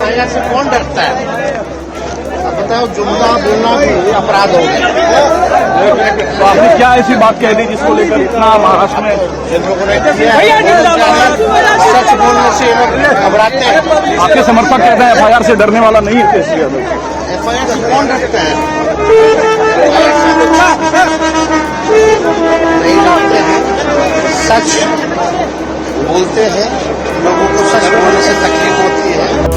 FIR से कौन डरता है? अब बताओ, जुमला बोलना भी अपराध हो गया। तो आपने क्या ऐसी बात कह दी जिसको लेकर इतना महाराष्ट्र में इन लोगों ने किया है, सच बोलने से ये लोग घबराते हैं। आपके समर्थक कहते हैं एफआईआर से डरने वाला नहीं है तेजस्वी यादव। एफआईआर से कौन डरता है? नहीं डरते हैं, सच बोलते हैं। लोगों को सच बोलने से तकलीफ होती है।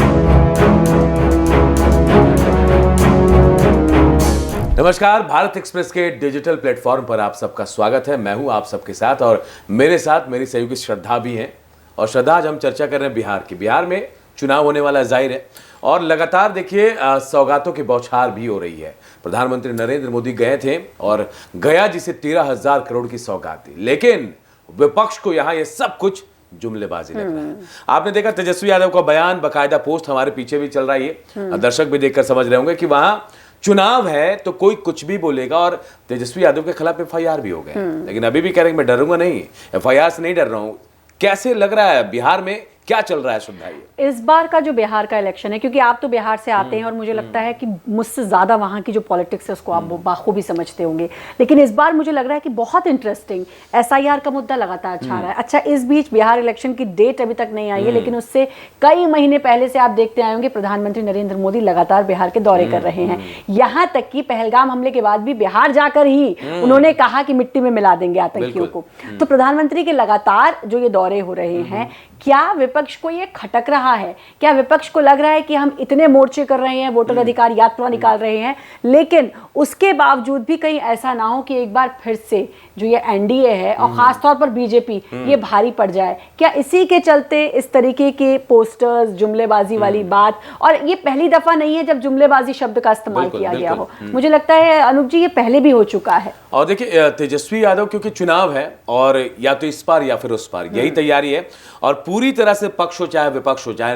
नमस्कार, भारत एक्सप्रेस के डिजिटल प्लेटफॉर्म पर आप सबका स्वागत है। मैं हूं आप सबके साथ और मेरे साथ मेरी सहयोगी श्रद्धा भी हैं। और श्रद्धा, आज हम चर्चा कर रहे हैं बिहार की। बिहार में चुनाव होने वाला जाहिर है और लगातार देखिए सौगातों की बौछार भी हो रही है। प्रधानमंत्री नरेंद्र मोदी गए थे और गया जिसे 13,000 करोड़ की सौगात थी, लेकिन विपक्ष को यहां ये सब कुछ जुमलेबाजी लग रहा है। आपने देखा तेजस्वी यादव का बयान, बाकायदा पोस्ट हमारे पीछे भी चल रही है, दर्शक भी देखकर समझ रहे होंगे कि वहां चुनाव है तो कोई कुछ भी बोलेगा। और तेजस्वी यादव के खिलाफ एफआईआर भी हो गए, लेकिन अभी भी कह रहे हैं मैं डरूंगा नहीं, एफआईआर से नहीं डर रहा हूं। कैसे लग रहा है बिहार में क्या चल रहा है श्रद्धा? इस बार का जो बिहार का इलेक्शन है, क्योंकि आप तो बिहार से आते हैं और मुझे लगता है कि मुझसे ज्यादा वहां की जो पॉलिटिक्स है उसको आप बाखूबी समझते होंगे, लेकिन इस बार मुझे लग रहा है कि बहुत इंटरेस्टिंग एसआईआर का मुद्दा लगातार छा रहा है। अच्छा, इस बीच बिहार इलेक्शन की डेट अभी तक नहीं आई है, लेकिन उससे कई महीने पहले से आप देखते आए होंगे प्रधानमंत्री नरेंद्र मोदी लगातार बिहार के दौरे कर रहे हैं। यहां तक कि पहलगाम हमले के बाद भी बिहार जाकर ही उन्होंने कहा कि मिट्टी में मिला देंगे आतंकियों को। तो प्रधानमंत्री के लगातार जो ये दौरे हो रहे हैं, क्या विपक्ष को ये खटक रहा है? क्या विपक्ष को लग रहा है कि हम इतने मोर्चे कर रहे हैं, वोटर अधिकार यात्रा निकाल रहे हैं, लेकिन उसके बावजूद भी कहीं ऐसा ना हो कि एक बार फिर से जो ये एनडीए है और खासतौर पर बीजेपी ये भारी पड़ जाए? क्या इसी के चलते इस तरीके के पोस्टर्स, जुमलेबाजी वाली बात? और ये पहली दफा नहीं है जब जुमलेबाजी शब्द का इस्तेमाल किया गया हो। मुझे लगता है अनूप जी, ये पहले भी हो चुका है। और देखिए तेजस्वी यादव, क्योंकि चुनाव है और या तो इस पार या फिर उस पार, यही तैयारी है। और पूरी तरह से पक्ष हो चाहे विपक्ष हो, चाहे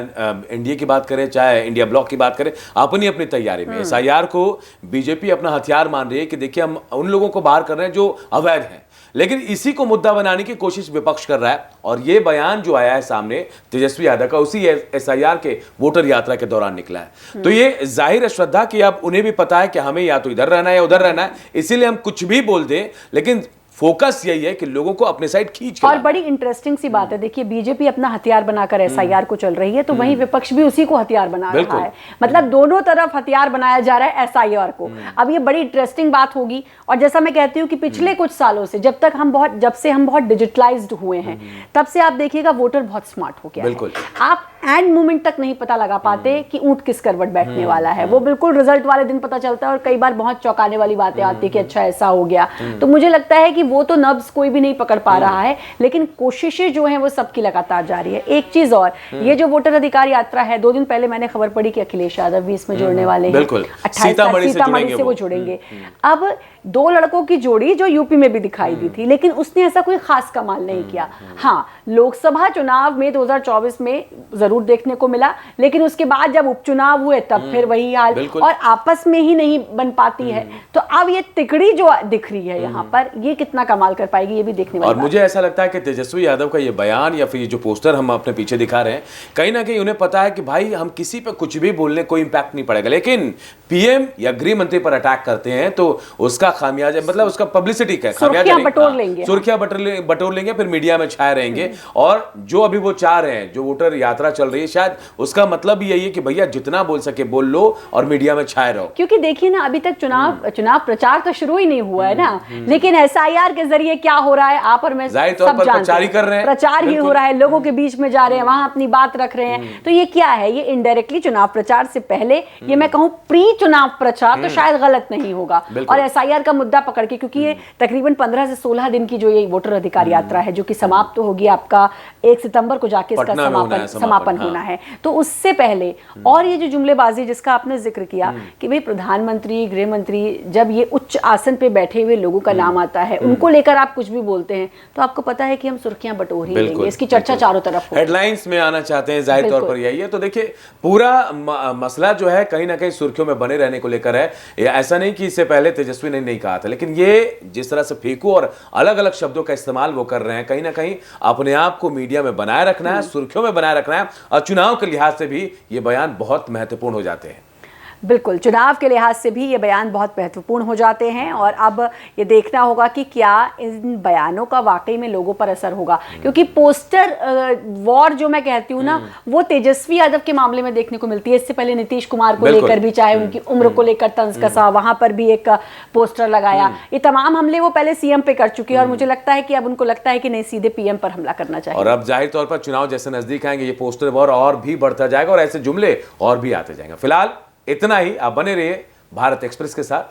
एनडीए की बात करें चाहे इंडिया ब्लॉक की बात करें, अपनी अपनी तैयारी में एसआईआर को बीजेपी अपना हथियार मान रही है कि देखिए हम उन लोगों को बाहर कर रहे हैं जो अवैध हैं, लेकिन इसी को मुद्दा बनाने की कोशिश विपक्ष कर रहा है। और ये बयान जो आया है सामने तेजस्वी यादव का, उसी एसआईआर के वोटर यात्रा के दौरान निकला है। तो ये जाहिर है श्रद्धा कि अब उन्हें भी पता है कि हमें या तो इधर रहना है या उधर रहना है, इसीलिए हम कुछ भी बोल दें, लेकिन फोकस यही है कि लोगों को अपने साइड खींच के। और बड़ी इंटरेस्टिंग सी बात है, देखिए बीजेपी अपना हथियार बनाकर एसआईआर को चल रही है, तो वहीं विपक्ष भी उसी को हथियार बना रहा है। मतलब दोनों तरफ हथियार बनाया जा रहा है एसआईआर को। अब ये बड़ी इंटरेस्टिंग बात होगी। और जैसा मैं कहती हूँ कि पिछले कुछ सालों से जब से हम बहुत डिजिटलाइज्ड हुए हैं, तब से आप देखिएगा वोटर बहुत स्मार्ट हो गया है। आप एंड मोमेंट तक नहीं पता लगा पाते कि ऊंट किस करवट बैठने वाला है। वो बिल्कुल रिजल्ट वाले दिन पता चलता है और कई बार बहुत चौंकाने वाली बातें आती है कि अच्छा ऐसा हो गया। तो मुझे लगता है कि वो तो नब्ज कोई भी नहीं पकड़ पा रहा है, लेकिन कोशिशें जो हैं वो सबकी लगातार जारी है। एक चीज और, ये जो वोटर अधिकार यात्रा है, 2 दिन पहले मैंने खबर पढ़ी कि अखिलेश यादव भी इसमें जुड़ने वाले हैं। 28 सीतामढ़ी से वो जुड़ेंगे। अब 2 लड़कों की जोड़ी जो यूपी में भी दिखाई दी थी, लेकिन उसने ऐसा कोई खास कमाल नहीं किया। हाँ, लोकसभा चुनाव में 2024 में जरूर देखने को मिला, लेकिन उसके बाद जब उपचुनाव हुए तब फिर वही हाल, और आपस में ही नहीं बन पाती है। तो अब ये तिकड़ी जो दिख रही है यहाँ पर, ये कितना कमाल कर पाएगी, ये भी देखने वाली। और मुझे ऐसा लगता है कि तेजस्वी यादव का ये बयान या फिर ये जो पोस्टर हम अपने पीछे दिखा रहे हैं, कहीं ना कहीं उन्हें पता है कि भाई हम किसी पे कुछ भी बोलने कोई इंपैक्ट नहीं पड़ेगा, लेकिन पीएम या गृह मंत्री पर अटैक करते हैं तो उसका खामियाजा, मतलब उसका पब्लिसिटी का खामियाजा सुर्खियां बटोर लेंगे, फिर मीडिया में छाए रहेंगे। और जो अभी वो चाह रहे हैं, जो वोटर यात्रा चल रही है, शायद उसका मतलब भी यही है कि भैया जितना बोल सके बोल लो और मीडिया में छाए रहो। क्योंकि देखिए ना, अभी तक चुनाव प्रचार तो शुरू ही नहीं हुआ है ना, लेकिन एसआईआर के जरिए क्या हो रहा है आप और मैं सब जानते हैं। प्रचार ही हो रहा है, लोगों के बीच में जा रहे हैं, वहां अपनी बात रख रहे हैं। तो ये क्या है? ये इनडायरेक्टली चुनाव प्रचार से पहले, ये मैं कहूं प्री चुनाव प्रचार, तो शायद गलत नहीं होगा। और एसआईआर का मुद्दा पकड़ के, क्योंकि ये तकरीबन 15 से 16 दिन की जो ये वोटर अधिकार यात्रा है, जो कि समाप्त होगी आपका 1 सितंबर को जाके इसका समापन होना है। तो उससे पहले, और ये जो जुमलेबाजी जिसका आपने जिक्र किया कि भाई प्रधानमंत्री, गृह मंत्री, जब ये उच्च आसन पे बैठे हुए लोगों का नाम आता है, उनको लेकर आप कुछ भी बोलते हैं तो आपको पता है कि हम सुर्खियां बटोर ही लेंगे, इसकी चर्चा चारों तरफ होगी। हेडलाइंस में आना चाहते हैं, जाहिर तौर पर यही है। तो देखिए पूरा मसला जो है कहीं ना कहीं सुर्खियों में बने रहने को लेकर है। ऐसा नहीं कि इससे पहले तेजस्वी ने नहीं कहा था, लेकिन ये जिस तरह से फेंकू और अलग अलग शब्दों का इस्तेमाल वो कर रहे हैं, कहीं ना कहीं अपने आप को मीडिया में बनाए रखना है, सुर्खियों में बनाए रखना है, और चुनाव के लिहाज से भी ये बयान बहुत महत्वपूर्ण हो जाते हैं। बिल्कुल, चुनाव के लिहाज से भी ये बयान बहुत महत्वपूर्ण हो जाते हैं और अब ये देखना होगा कि क्या इन बयानों का वाकई में लोगों पर असर होगा, क्योंकि पोस्टर वॉर जो मैं कहती हूँ ना, वो तेजस्वी यादव के मामले में देखने को मिलती है। इससे पहले नीतीश कुमार को लेकर भी, चाहे उनकी उम्र को लेकर तंज कसा, वहां पर भी एक पोस्टर लगाया। ये तमाम हमले वो पहले सीएम पे कर चुके हैं और मुझे लगता है कि अब उनको लगता है कि नहीं, सीधे पीएम पर हमला करना चाहिए। और अब जाहिर तौर पर चुनाव जैसे नजदीक आएंगे, ये पोस्टर वॉर और भी बढ़ता जाएगा और ऐसे जुमले और भी आते जाएंगे। फिलहाल इतना ही। आप बने रहिए भारत एक्सप्रेस के साथ।